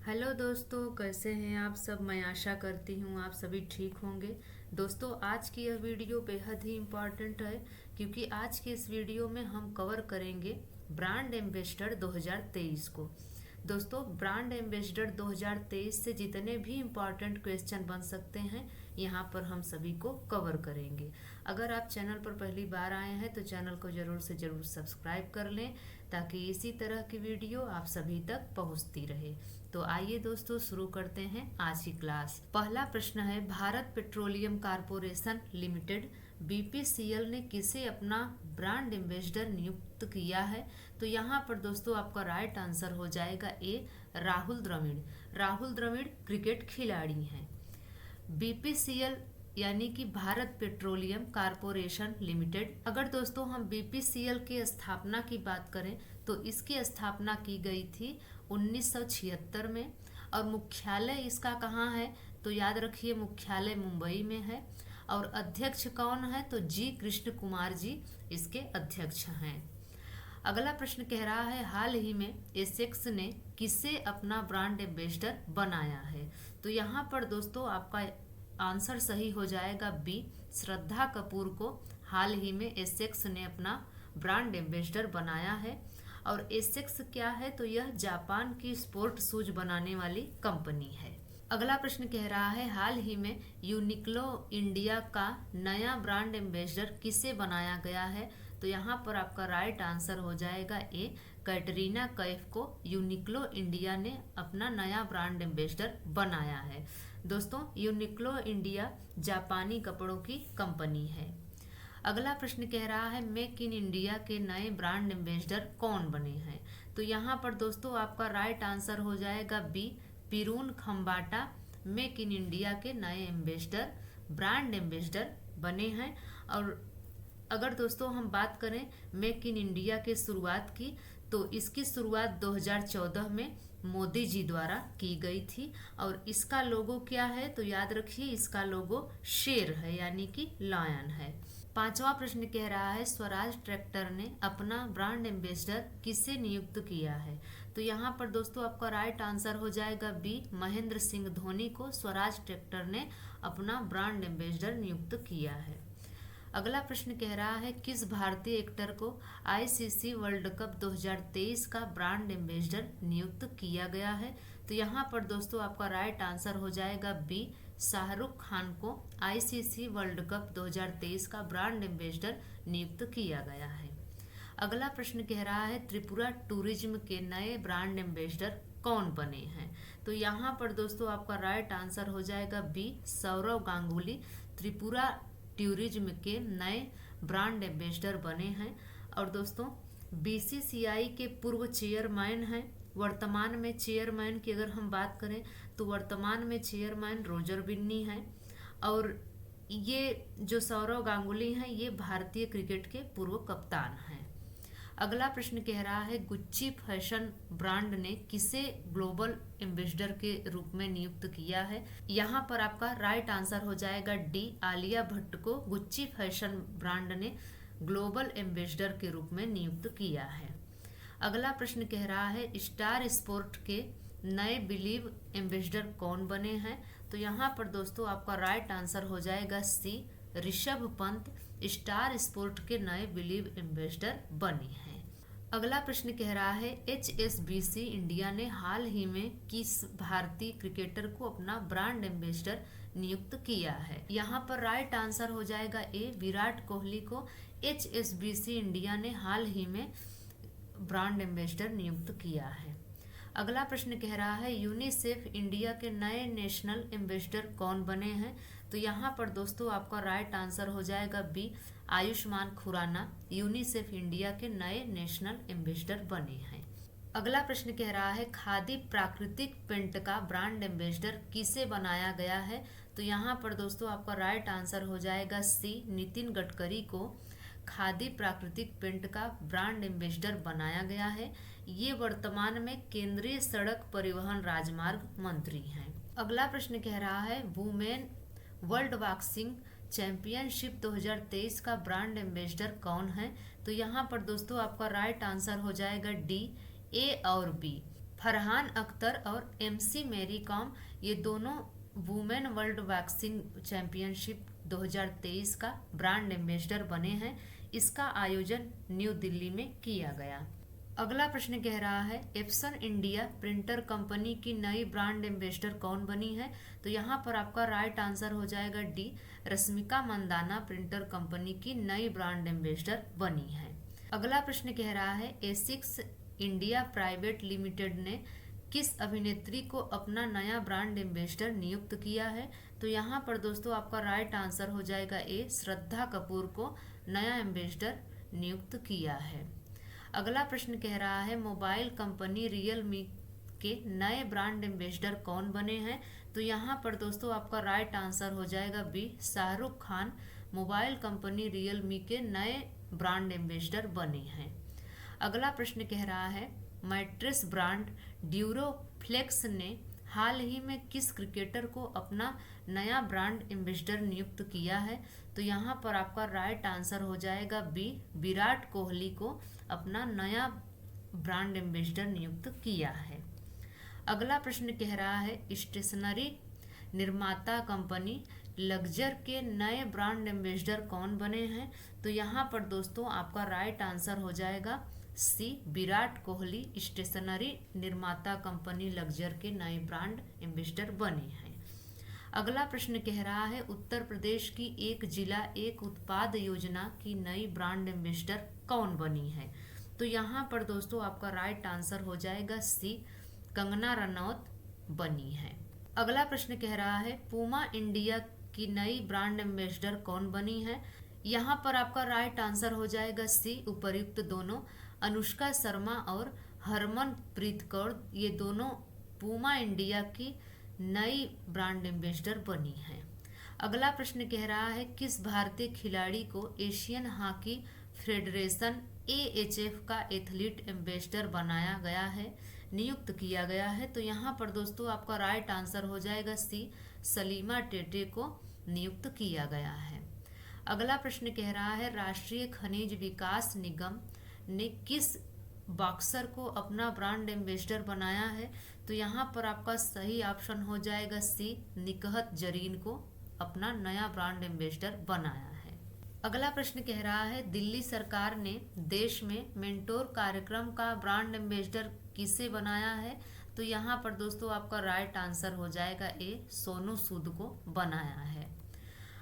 Hello दोस्तों, कैसे हैं आप सब। मैं आशा करती हूँ आप सभी ठीक होंगे। दोस्तों, आज की यह वीडियो बेहद ही इम्पॉर्टेंट है क्योंकि आज के इस वीडियो में हम कवर करेंगे ब्रांड एम्बेसडर 2023 को। दोस्तों, ब्रांड एम्बेसडर 2023 से जितने भी इम्पॉर्टेंट क्वेश्चन बन सकते हैं यहाँ पर हम सभी को कवर करेंगे। अगर आप चैनल पर पहली बार आए हैं तो चैनल को ज़रूर से ज़रूर सब्सक्राइब कर लें ताकि इसी तरह की वीडियो आप सभी तक पहुंचती रहे। तो आइए दोस्तों, शुरू करते हैं आज की क्लास। पहला प्रश्न है, Bharat petroleum corporation limited BPCL ने किसे अपना ब्रांड एम्बेसडर नियुक्त किया है? तो यहाँ पर दोस्तों आपका राइट आंसर हो जाएगा ए, राहुल द्रविड़। राहुल द्रविड़ क्रिकेट खिलाड़ी हैं। बीपीसीएल यानी कि भारत पेट्रोलियम कारपोरेशन लिमिटेड। अगर दोस्तों हम बीपीसीएल की स्थापना की बात करें तो इसकी स्थापना की गई थी 1976 में। और मुख्यालय इसका कहाँ है? तो याद रखिए, मुख्यालय मुंबई में है। और अध्यक्ष कौन है? तो जी कृष्ण कुमार जी इसके अध्यक्ष हैं। अगला प्रश्न कह रहा है, हाल ही में एसेक्स ने किसे अपना ब्रांड एम्बेसडर बनाया है? तो यहाँ पर दोस्तों आपका आंसर सही हो जाएगा बी, श्रद्धा कपूर को हाल ही में एसेक्स ने अपना ब्रांड एम्बेसडर बनाया है। और एसेक्स क्या है? तो यह जापान की स्पोर्ट शूज बनाने वाली कंपनी है। अगला प्रश्न कह रहा है, हाल ही में यूनिक्लो इंडिया का नया ब्रांड एम्बेसडर किसे बनाया गया है? तो यहाँ पर आपका राइट आंसर हो जाएगा ए, कैटरीना कैफ को यूनिक्लो इंडिया ने अपना नया ब्रांड एम्बेसडर बनाया है। दोस्तों, यूनिक्लो इंडिया जापानी कपड़ों की कंपनी है। अगला प्रश्न कह रहा है, मेक इन इंडिया के नए ब्रांड एम्बेसडर कौन बने हैं? तो यहाँ पर दोस्तों आपका राइट आंसर हो जाएगा B, Piruz Khambatta make in India के नए एम्बेसडर ब्रांड एम्बेसडर बने हैं। और अगर दोस्तों हम बात करें मेक इन इंडिया के शुरुआत की, तो इसकी शुरुआत 2014 में मोदी जी द्वारा की गई थी। और इसका लोगो क्या है? तो याद रखिए, इसका लोगो शेर है यानी कि लायन है। पांचवा प्रश्न कह रहा है, स्वराज ट्रैक्टर ने अपना ब्रांड एम्बेसडर किसे नियुक्त किया है? तो यहाँ पर दोस्तों आपका राइट आंसर हो जाएगा बी, महेंद्र सिंह धोनी को स्वराज ट्रैक्टर ने अपना ब्रांड एम्बेसडर नियुक्त किया है। अगला प्रश्न कह रहा है, किस भारतीय एक्टर को आईसीसी वर्ल्ड कप 2023 का ब्रांड एम्बेसडर नियुक्त किया गया है? तो यहाँ पर दोस्तों आपका राइट आंसर हो जाएगा बी, शाहरुख खान को आईसीसी वर्ल्ड कप 2023 का ब्रांड एम्बेसडर नियुक्त किया गया है। अगला प्रश्न कह रहा है, त्रिपुरा टूरिज्म के नए ब्रांड एम्बेसडर कौन बने हैं? तो यहाँ पर दोस्तों आपका राइट आंसर हो जाएगा बी, सौरव गांगुली त्रिपुरा टूरिज्म के नए ब्रांड एम्बेसडर बने हैं। और दोस्तों, बीसीसीआई के पूर्व चेयरमैन हैं। वर्तमान में चेयरमैन की अगर हम बात करें तो वर्तमान में चेयरमैन रोजर बिन्नी हैं। और ये जो सौरव गांगुली हैं ये भारतीय क्रिकेट के पूर्व कप्तान हैं। अगला प्रश्न कह रहा है, गुच्ची फैशन ब्रांड ने किसे ग्लोबल एम्बेसडर के रूप में नियुक्त किया है? यहाँ पर आपका राइट आंसर हो जाएगा डी, आलिया भट्ट को गुच्ची फैशन ब्रांड ने ग्लोबल एम्बेसडर के रूप में नियुक्त किया है। अगला प्रश्न कह रहा है, स्टार स्पोर्ट के नए बिलीव एम्बेसडर कौन बने हैं? तो यहाँ पर दोस्तों आपका राइट आंसर हो जाएगा सी, ऋषभ पंत स्टार स्पोर्ट के नए बिलीव एम्बेसडर बने हैं। अगला प्रश्न कह रहा है, एचएसबीसी इंडिया ने हाल ही में किस भारतीय क्रिकेटर को अपना ब्रांड एम्बेसडर नियुक्त किया है? यहाँ पर राइट आंसर हो जाएगा ए, विराट कोहली को एचएसबीसी इंडिया ने हाल ही में ब्रांड एम्बेसडर नियुक्त किया है। अगला प्रश्न कह रहा है, यूनिसेफ इंडिया के नए नेशनल एम्बेसडर कौन बने हैं? तो यहाँ पर दोस्तों आपका राइट आंसर हो जाएगा B, Ayushmann Khurrana UNICEF India के नए नेशनल एम्बेसडर बने हैं। अगला प्रश्न कह रहा है, खादी प्राकृतिक पेंट का ब्रांड एम्बेसडर किसे बनाया गया है? तो यहाँ पर दोस्तों आपका राइट आंसर हो जाएगा सी, नितिन गडकरी को खादी प्राकृतिक पेंट का ब्रांड एम्बेसडर बनाया गया है। ये वर्तमान में केंद्रीय सड़क परिवहन राजमार्ग मंत्री हैं। अगला प्रश्न कह रहा है, वुमेन वर्ल्ड बॉक्सिंग चैंपियनशिप 2023 का ब्रांड एम्बेसडर कौन है? तो यहाँ पर दोस्तों आपका राइट आंसर हो जाएगा डी, ए और बी, फरहान अख्तर और एमसी मैरी कॉम ये दोनों वुमेन वर्ल्ड बॉक्सिंग चैंपियनशिप 2023 का ब्रांड एम्बेसडर बने हैं। इसका आयोजन न्यू दिल्ली में किया गया। अगला प्रश्न कह रहा है एप्सन इंडिया प्रिंटर कंपनी की नई ब्रांड एम्बेसडर कौन बनी है? तो यहाँ पर आपका राइट आंसर हो जाएगा D, Rashmika Mandanna printer company की नई ब्रांड एम्बेसडर बनी है। अगला प्रश्न कह रहा है एसिक्स इंडिया प्राइवेट लिमिटेड ने किस अभिनेत्री को अपना नया ब्रांड एम्बेसडर नियुक्त किया है? तो यहाँ पर दोस्तों आपका राइट आंसर हो जाएगा ए, श्रद्धा कपूर को नया एम्बेसडर नियुक्त किया है। अगला प्रश्न कह रहा है मोबाइल कंपनी रियलमी के नए ब्रांड एम्बेसडर कौन बने हैं? तो यहाँ पर दोस्तों आपका राइट आंसर हो जाएगा B, Shahrukh Khan mobile company Realme के नए ब्रांड एम्बेसडर बने हैं। अगला प्रश्न कह रहा है मैट्रेस ब्रांड ड्यूरोफ्लेक्स ने हाल ही में किस क्रिकेटर को अपना नया ब्रांड एम्बेसडर नियुक्त किया है? तो यहाँ पर आपका राइट आंसर हो जाएगा बी, विराट कोहली को अपना नया ब्रांड एम्बेसडर नियुक्त किया है। अगला प्रश्न कह रहा है स्टेशनरी निर्माता कंपनी लक्जर के नए ब्रांड एम्बेसडर कौन बने हैं? तो यहाँ पर दोस्तों आपका राइट आंसर हो जाएगा सी, विराट कोहली स्टेशनरी निर्माता कंपनी लक्जर के नए ब्रांड एम्बेसडर बने हैं। अगला प्रश्न कह रहा है उत्तर प्रदेश की एक जिला एक उत्पाद योजना की नई ब्रांड एम्बेसडर कौन बनी है? तो यहाँ पर दोस्तों आपका राइट आंसर हो जाएगा सी, कंगना रनौत बनी है। अगला प्रश्न कह रहा है पूमा इंडिया की नई ब्रांड एम्बेसडर कौन बनी है? यहाँ पर आपका राइट आंसर हो जाएगा सी, उपर्युक्त दोनों, अनुष्का शर्मा और हरमनप्रीत कौर ये दोनों पूमा इंडिया की नई ब्रांड एम्बेसडर बनी है। अगला प्रश्न कह रहा है किस भारतीय खिलाड़ी को एशियन हॉकी फेडरेशन AHF का एथलीट एम्बेसडर बनाया गया है, नियुक्त किया गया है? तो यहाँ पर दोस्तों आपका राइट आंसर हो जाएगा सी, सलीमा टेटे को नियुक्त किया गया है। अगला प्रश्न कह रहा है राष्ट्रीय खनिज विकास निगम ने किस बॉक्सर को अपना ब्रांड एम्बेसडर बनाया है? तो यहाँ पर आपका सही ऑप्शन हो जाएगा सी, निकहत जरीन को अपना नया ब्रांड एम्बेसडर बनाया है। अगला प्रश्न कह रहा है दिल्ली सरकार ने देश में मेंटोर कार्यक्रम का ब्रांड एम्बेसडर किसे बनाया है? तो यहाँ पर दोस्तों आपका राइट आंसर हो जाएगा ए, सोनू सूद को बनाया है।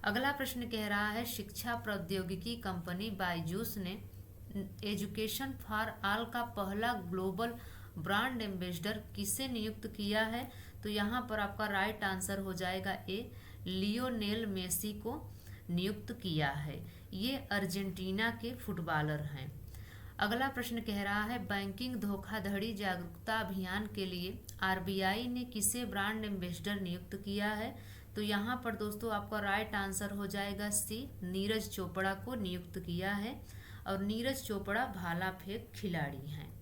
अगला प्रश्न कह रहा है शिक्षा प्रौद्योगिकी कंपनी बायजूस ने एजुकेशन फॉर ऑल का पहला ग्लोबल ब्रांड एम्बेसडर किसे नियुक्त किया है? तो यहाँ पर आपका राइट आंसर हो जाएगा ए, लियोनेल मेसी को नियुक्त किया है। ये अर्जेंटीना के फुटबॉलर हैं। अगला प्रश्न कह रहा है बैंकिंग धोखाधड़ी जागरूकता अभियान के लिए RBI ने किसे ब्रांड एम्बेसडर नियुक्त किया है? तो यहाँ पर दोस्तों आपका राइट आंसर हो जाएगा सी, नीरज चोपड़ा को नियुक्त किया है और नीरज चोपड़ा भाला फेंक खिलाड़ी हैं।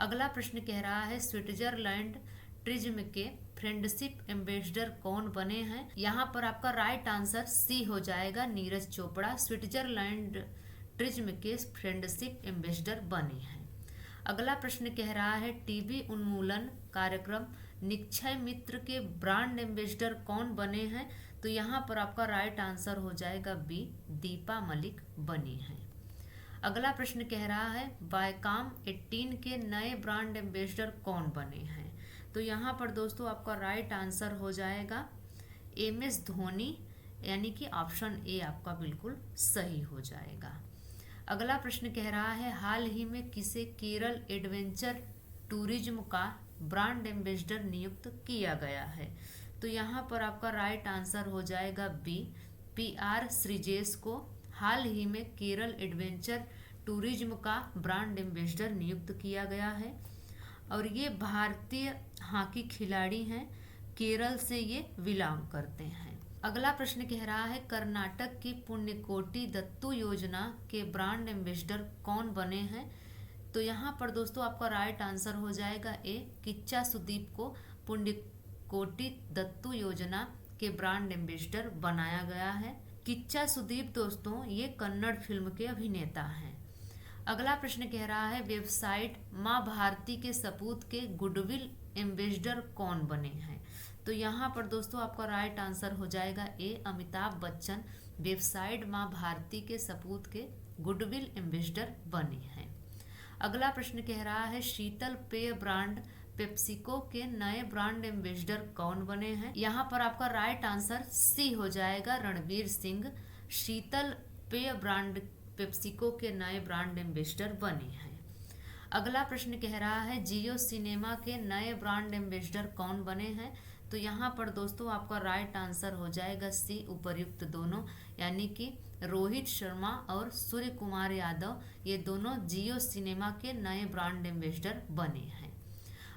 अगला प्रश्न कह रहा है स्विट्जरलैंड ट्रिज्म के फ्रेंडशिप एम्बेसडर कौन बने हैं? यहाँ पर आपका राइट आंसर सी हो जाएगा, नीरज चोपड़ा स्विट्जरलैंड ट्रिज्म के फ्रेंडशिप एम्बेसडर बने हैं। अगला प्रश्न कह रहा है टीबी उन्मूलन कार्यक्रम निक्षय मित्र के ब्रांड एम्बेसडर कौन बने हैं? तो यहाँ पर आपका राइट आंसर हो जाएगा बी, दीपा मलिक बनी है। अगला प्रश्न कह रहा है वायकॉम 18 के नए ब्रांड एम्बेसडर कौन बने हैं? तो यहाँ पर दोस्तों आपका राइट आंसर हो जाएगा MS धोनी, यानी कि ऑप्शन ए आपका बिल्कुल सही हो जाएगा। अगला प्रश्न कह रहा है हाल ही में किसे केरल एडवेंचर टूरिज्म का ब्रांड एम्बेसडर नियुक्त किया गया है? तो यहाँ पर आपका राइट आंसर हो जाएगा बी, PR श्रीजेश को हाल ही में केरल एडवेंचर टूरिज्म का ब्रांड एम्बेसडर नियुक्त किया गया है और ये भारतीय हॉकी खिलाड़ी हैं, केरल से ये बिलोंग करते हैं। अगला प्रश्न कह रहा है कर्नाटक की पुण्यकोटि दत्तू योजना के ब्रांड एम्बेसडर कौन बने हैं? तो यहाँ पर दोस्तों आपका राइट आंसर हो जाएगा ए, किच्चा सुदीप को पुण्यकोटि दत्तू योजना के ब्रांड एम्बेसडर बनाया गया है। किच्चा सुदीप दोस्तों ये कन्नड़ फिल्म के अभिनेता हैं। अगला प्रश्न कह रहा है वेबसाइट माँ भारती के सपूत के गुडविल एम्बेसडर कौन बने हैं। तो यहाँ पर दोस्तों आपका राइट आंसर हो जाएगा ए अमिताभ बच्चन वेबसाइट माँ भारती के सपूत के गुडविल एम्बेसडर बने हैं। अगला प्रश्न कह रहा है शीतल पेय ब्रांड पेप्सिको के नए ब्रांड एम्बेसडर कौन बने हैं। यहाँ पर आपका राइट आंसर सी हो जाएगा रणवीर सिंह शीतल पेय ब्रांड पेप्सिको के नए ब्रांड एम्बेसडर बने हैं। अगला प्रश्न कह रहा है जियो सिनेमा के नए ब्रांड एम्बेसडर कौन बने हैं। तो यहाँ पर दोस्तों आपका राइट आंसर हो जाएगा सी उपर्युक्त दोनों, यानी कि रोहित शर्मा और सूर्य कुमार यादव, ये दोनों जियो सिनेमा के नए ब्रांड एम्बेसडर बने हैं।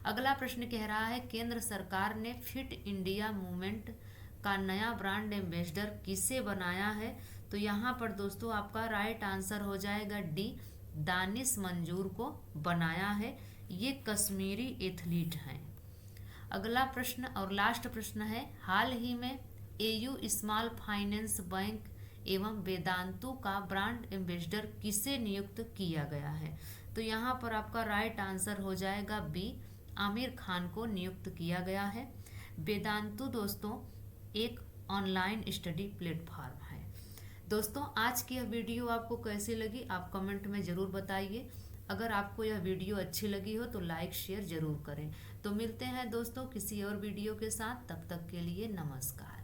अगला प्रश्न कह रहा है केंद्र सरकार ने फिट इंडिया मूवमेंट का नया ब्रांड एम्बेसडर किसे बनाया है। तो यहाँ पर दोस्तों आपका राइट आंसर हो जाएगा डी दानिश मंजूर को बनाया है, ये कश्मीरी एथलीट हैं। अगला प्रश्न और लास्ट प्रश्न है हाल ही में एयू स्मॉल फाइनेंस बैंक एवं वेदांतु का ब्रांड एम्बेसडर किसे नियुक्त किया गया है। तो यहाँ पर आपका राइट आंसर हो जाएगा बी आमिर खान को नियुक्त किया गया है। वेदांतु दोस्तों एक ऑनलाइन स्टडी प्लेटफॉर्म है। दोस्तों आज की यह वीडियो आपको कैसी लगी आप कमेंट में ज़रूर बताइए। अगर आपको यह वीडियो अच्छी लगी हो तो लाइक शेयर ज़रूर करें। तो मिलते हैं दोस्तों किसी और वीडियो के साथ, तब तक के लिए नमस्कार।